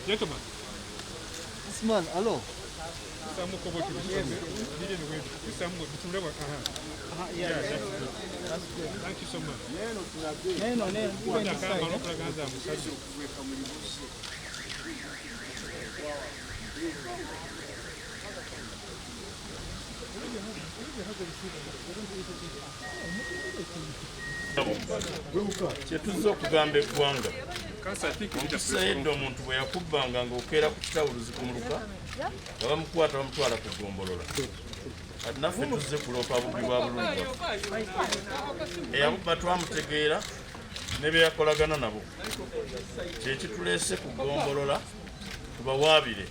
Gentlemen. This man, hello. Yeah, that's good. Thank you so much. Kyetuzza okugamba eggwanga omusayidde omuntu bwe yakubbanga ng'okeera ku kitawuluzi ku muluka nga bamukwata bamutwala ku ggombolola kati naffe tuzze kuloopa bubbi bwa bulungi eyabubba twamutegeera ne bye yakolagana nabo kyekituleese ku ggombolola tubawaabire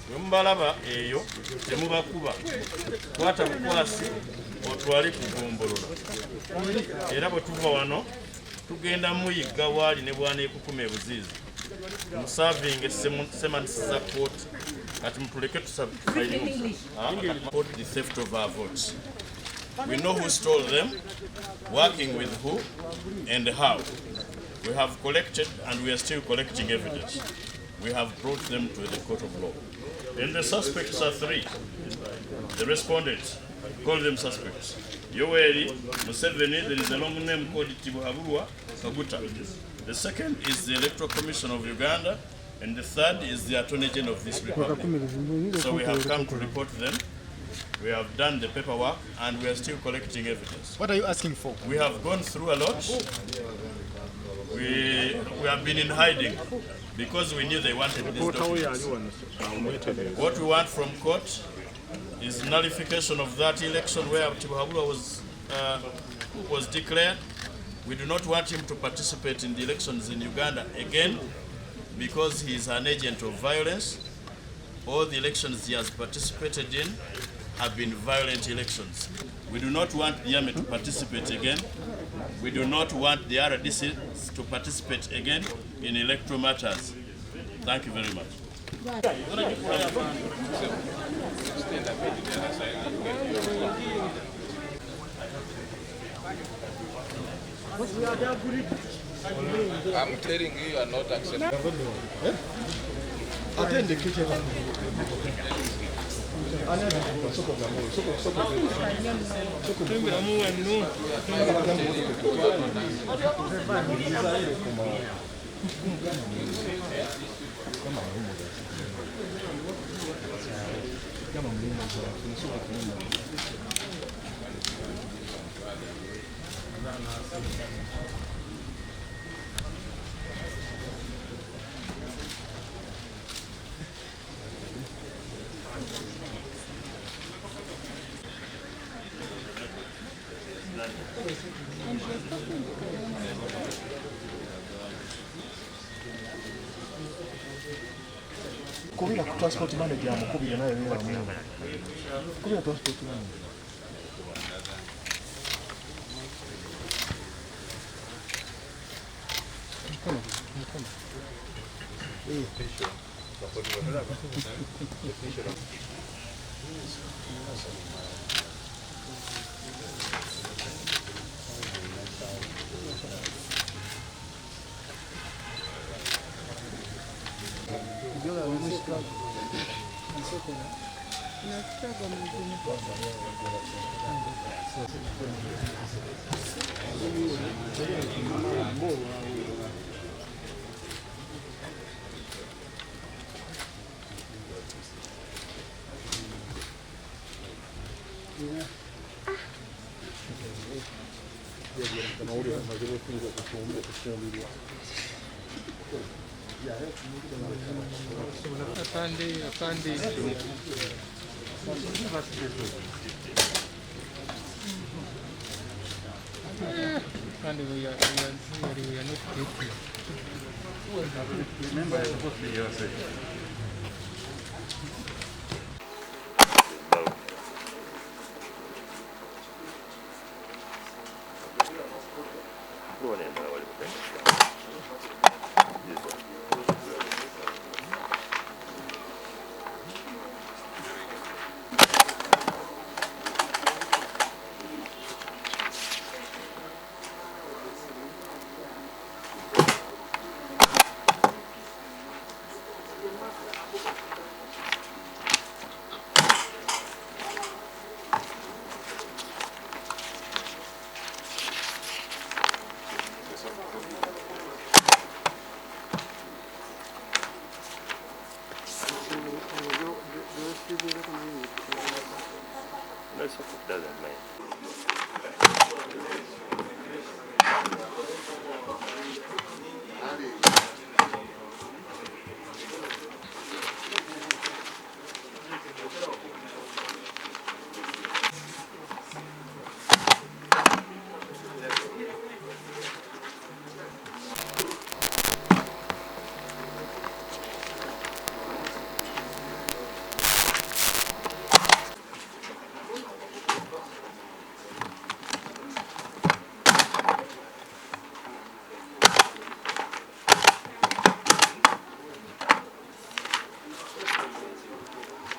bwe mubalaba eyo temubakuba kwata bukwasi otwale ku ggombolola era bwe tuva wano tugenda muyigga waali ne bwaneekukuma ebuziizi musavinga semanisiza kooti kati mutuleke tusabiport the theft of our votes. We know who stole them, working with who and how. We have collected and we are still collecting evidence. We have brought them to the court of law. And the suspects are three. The respondents, call them suspects. Yoweri Museveni, there is a long name called Tibuhaburwa Kaguta. The second is the Electoral Commission of Uganda, and the third is the Attorney General of this Republic. So we have come to report them. We have done the paperwork, and we are still collecting evidence. What are you asking for? We have gone through a lot. We have been in hiding because we knew they wanted these documents. What we want from court is nullification of that election where Tibuhaburwa was declared. We do not want him to participate in the elections in Uganda again because he is an agent of violence. All the elections he has participated in have been violent elections. We do not want the army to participate again. We do not want the RDC to participate again in electoral matters. Thank you very much. I'm telling you, you are not accepting. Attend the kitchen. Kubira ku transport manager amukubira naye era amunyama. Kubira transport manager. And we are not guilty. Remember, it's supposed to be your say. Doesn't matter.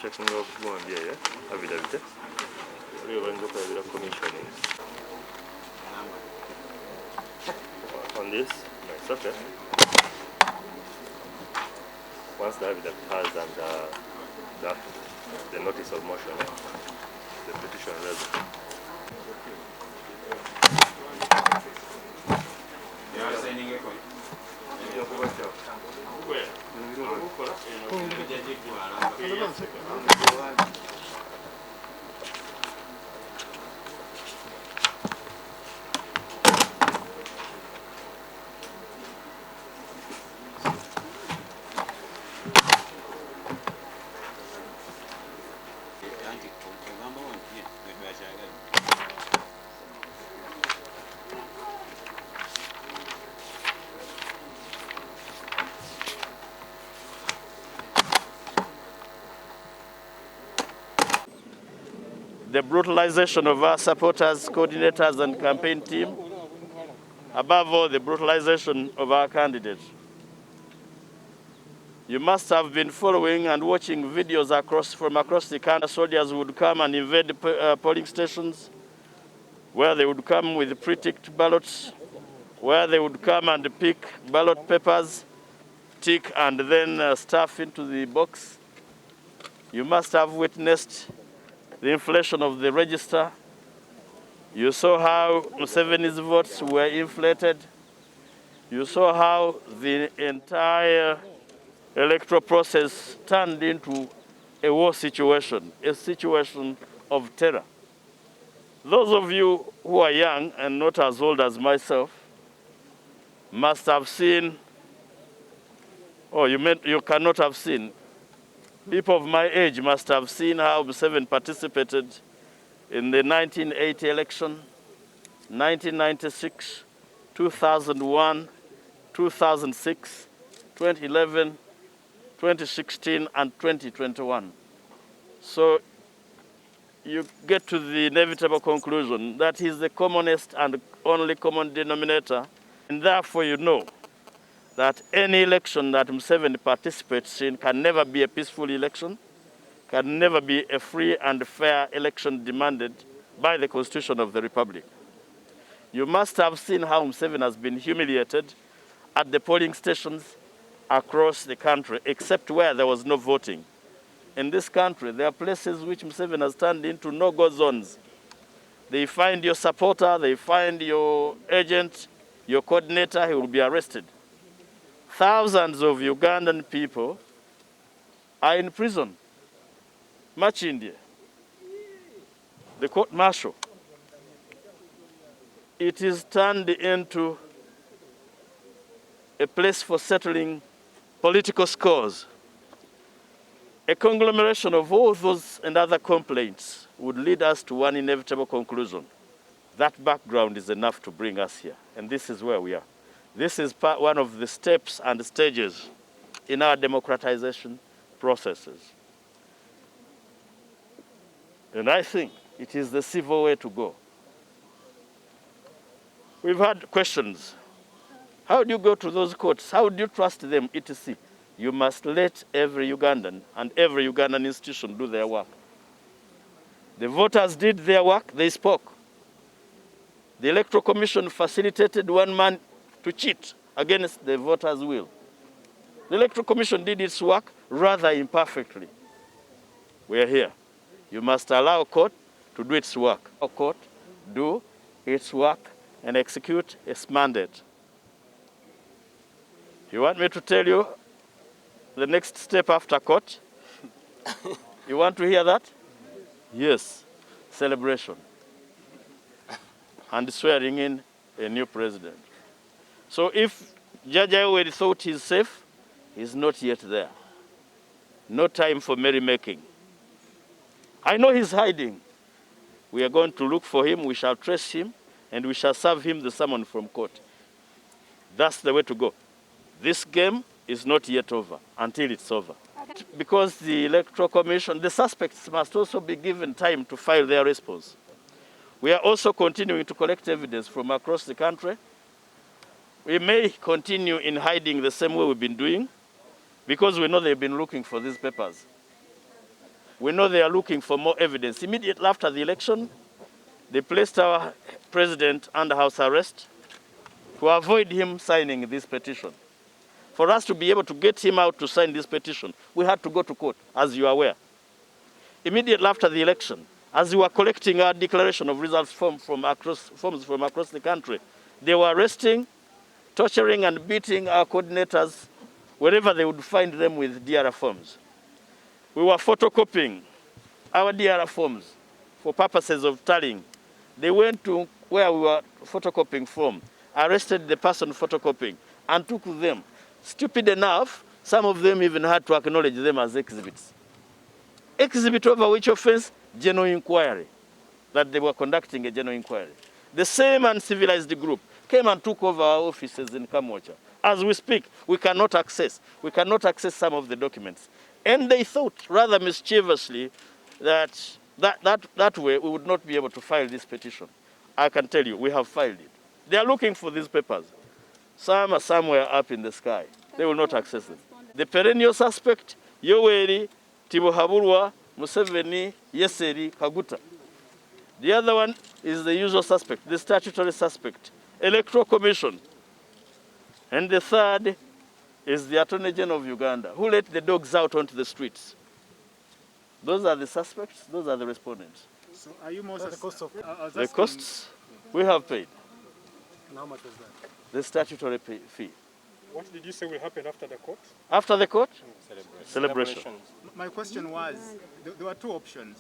Checking up one day, yeah? Have you done it? We are going to play with a commissioning. On this, nice, okay. Once the evidence has and the notice of motion, the petition resident. You are sending a call. Where? The brutalization of our supporters, coordinators, and campaign team. Above all, the brutalization of our candidate. You must have been following and watching videos from across the country. Soldiers would come and invade polling stations, where they would come with pre-ticked ballots, where they would come and pick ballot papers, tick, and then stuff into the box. You must have witnessed the inflation of the register. You saw how Museveni's votes were inflated. You saw how the entire electoral process turned into a war situation, a situation of terror. Those of you who are young and not as old as myself must have seen, or you cannot have seen, people of my age must have seen how Museveni participated in the 1980 election, 1996, 2001, 2006, 2011, 2016, and 2021. So you get to the inevitable conclusion that he's the commonest and only common denominator, and therefore you know that any election that Museveni participates in can never be a peaceful election, can never be a free and fair election demanded by the Constitution of the Republic. You must have seen how Museveni has been humiliated at the polling stations across the country, except where there was no voting. in this country, there are places which Museveni has turned into no-go zones. They find your supporter, they find your agent, your coordinator, he will be arrested. Thousands of Ugandan people are in prison. Much India. The court martial. It is turned into a place for settling political scores. A conglomeration of all those and other complaints would lead us to one inevitable conclusion. That background is enough to bring us here, and this is where we are. This is one of the steps and stages in our democratization processes. And I think it is the civil way to go. We've had questions. How do you go to those courts? How do you trust them, etc.? You must let every Ugandan and every Ugandan institution do their work. The voters did their work, they spoke. The Electoral Commission facilitated one man to cheat against the voters' will. The Electoral Commission did its work rather imperfectly. We are here. You must allow court to do its work. A court do its work and execute its mandate. You want me to tell you the next step after court? You want to hear that? Yes, celebration. And swearing in a new president. So if Judge Ayoweri thought he's safe, he's not yet there. No time for merrymaking. I know he's hiding. We are going to look for him, we shall trace him, and we shall serve him the summon from court. That's the way to go. This game is not yet over until it's over. Because the Electoral Commission, the suspects must also be given time to file their response. We are also continuing to collect evidence from across the country. We may continue in hiding the same way we've been doing because we know they've been looking for these papers. We know they are looking for more evidence. Immediately after the election, they placed our president under house arrest to avoid him signing this petition. For us to be able to get him out to sign this petition, we had to go to court, as you are aware. Immediately after the election, as we were collecting our declaration of results forms from across the country, they were arresting, torturing, and beating our coordinators wherever they would find them with DRA forms. We were photocopying our DRA forms for purposes of tallying. They went to where we were photocopying from, arrested the person photocopying, and took them. Stupid enough, some of them even had to acknowledge them as exhibits. Exhibit over which offense? General inquiry. That they were conducting a general inquiry. The same uncivilized group came and took over our offices in Kamwacha. As we speak, we cannot access some of the documents. And they thought rather mischievously that way we would not be able to file this petition. I can tell you, we have filed it. They are looking for these papers. Some are somewhere up in the sky. They will not access them. The perennial suspect, Yoweri, Tibuhaburwa, Museveni, Yeseri, Kaguta. The other one is the usual suspect, the statutory suspect, Electoral Commission. And the third is the Attorney General of Uganda, who let the dogs out onto the streets. Those are the suspects, those are the respondents. So are you Moses? The costs we have paid. And how much was that? The statutory fee. What did you say will happen after the court? After the court? Celebration. My question was, there were two options.